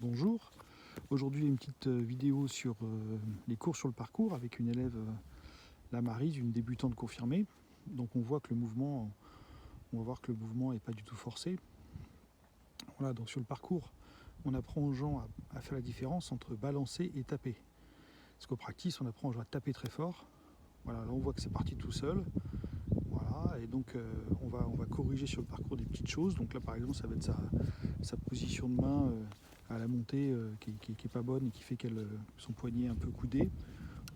Bonjour, aujourd'hui une petite vidéo sur les cours sur le parcours avec une élève, la Maryse, une débutante confirmée. Donc on voit que le mouvement, on va voir que le mouvement n'est pas du tout forcé. Voilà, donc sur le parcours, on apprend aux gens à faire la différence entre balancer et taper. Parce qu'au practice, on apprend aux gens à taper très fort. Voilà, là on voit que c'est parti tout seul. Voilà, et donc on va corriger sur le parcours des petites choses. Donc là par exemple, ça va être sa position de main à la montée qui est pas bonne et qui fait qu'elle son poignet est un peu coudé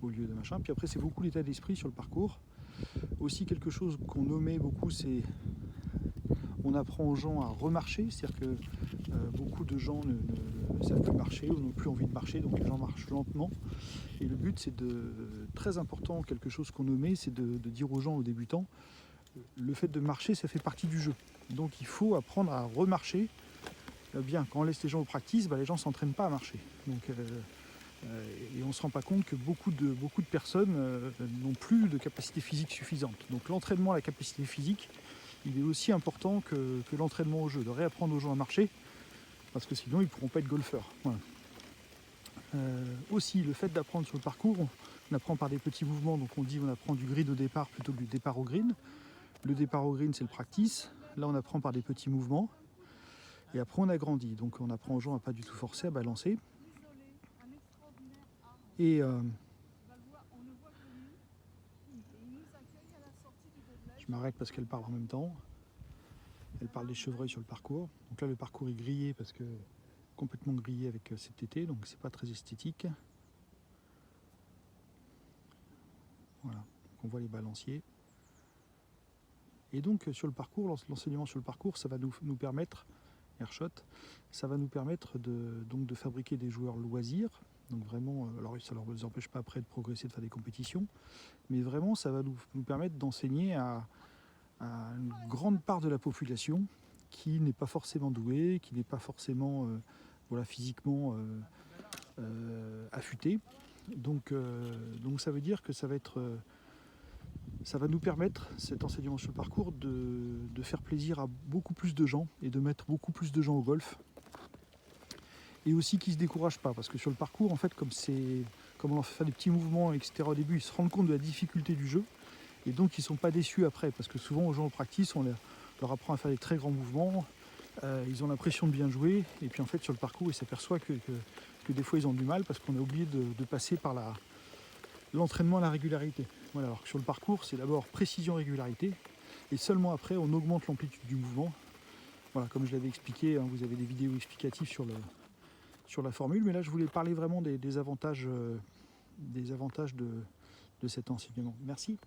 au lieu de machin. Puis après, c'est beaucoup l'état d'esprit sur le parcours. Aussi, quelque chose qu'on nommait beaucoup, c'est on apprend aux gens à remarcher, c'est-à-dire que beaucoup de gens ne savent plus marcher ou n'ont plus envie de marcher, donc les gens marchent lentement. Et le but, c'est très important, quelque chose qu'on nommait, c'est de dire aux gens, aux débutants, le fait de marcher, ça fait partie du jeu. Donc il faut apprendre à remarcher. Bien, quand on laisse les gens au practice, les gens ne s'entraînent pas à marcher. Donc, et on ne se rend pas compte que beaucoup de personnes n'ont plus de capacité physique suffisante. Donc l'entraînement à la capacité physique, il est aussi important que l'entraînement au jeu, de réapprendre aux gens à marcher, parce que sinon ils ne pourront pas être golfeurs. Voilà. Aussi, le fait d'apprendre sur le parcours, on apprend par des petits mouvements, donc on apprend du grid au départ plutôt que du départ au green. Le départ au green, c'est le practice. Là, on apprend par des petits mouvements. Et après, on agrandit. Donc, on apprend aux gens à pas du tout forcer, à balancer. Et je m'arrête parce qu'elle parle en même temps. Elle parle des chevreuils sur le parcours. Donc là, le parcours est grillé parce que complètement grillé avec cet été, donc c'est pas très esthétique. Voilà, donc on voit les balanciers. Et donc sur le parcours, l'enseignement sur le parcours, ça va nous permettre, Airshot, ça va nous permettre de fabriquer des joueurs loisirs. Donc vraiment, alors ça ne leur empêche pas après de progresser, de faire des compétitions, mais vraiment ça va nous permettre d'enseigner à une grande part de la population qui n'est pas forcément douée, qui n'est pas forcément physiquement affûtée. Donc ça veut dire que ça va nous permettre, cet enseignement sur le parcours, de faire plaisir à beaucoup plus de gens et de mettre beaucoup plus de gens au golf. Et aussi qu'ils ne se découragent pas, parce que sur le parcours, en fait, comme on leur fait faire des petits mouvements, etc. au début, ils se rendent compte de la difficulté du jeu, et donc ils ne sont pas déçus après, parce que souvent aux gens au practice, on leur apprend à faire des très grands mouvements, ils ont l'impression de bien jouer, et puis en fait sur le parcours, ils s'aperçoivent que des fois ils ont du mal, parce qu'on a oublié de passer par l'entraînement à la régularité. Voilà, alors que sur le parcours, c'est d'abord précision-régularité, et seulement après, on augmente l'amplitude du mouvement. Voilà, comme je l'avais expliqué, vous avez des vidéos explicatives sur la formule, mais là je voulais parler vraiment des avantages de cet enseignement. Merci.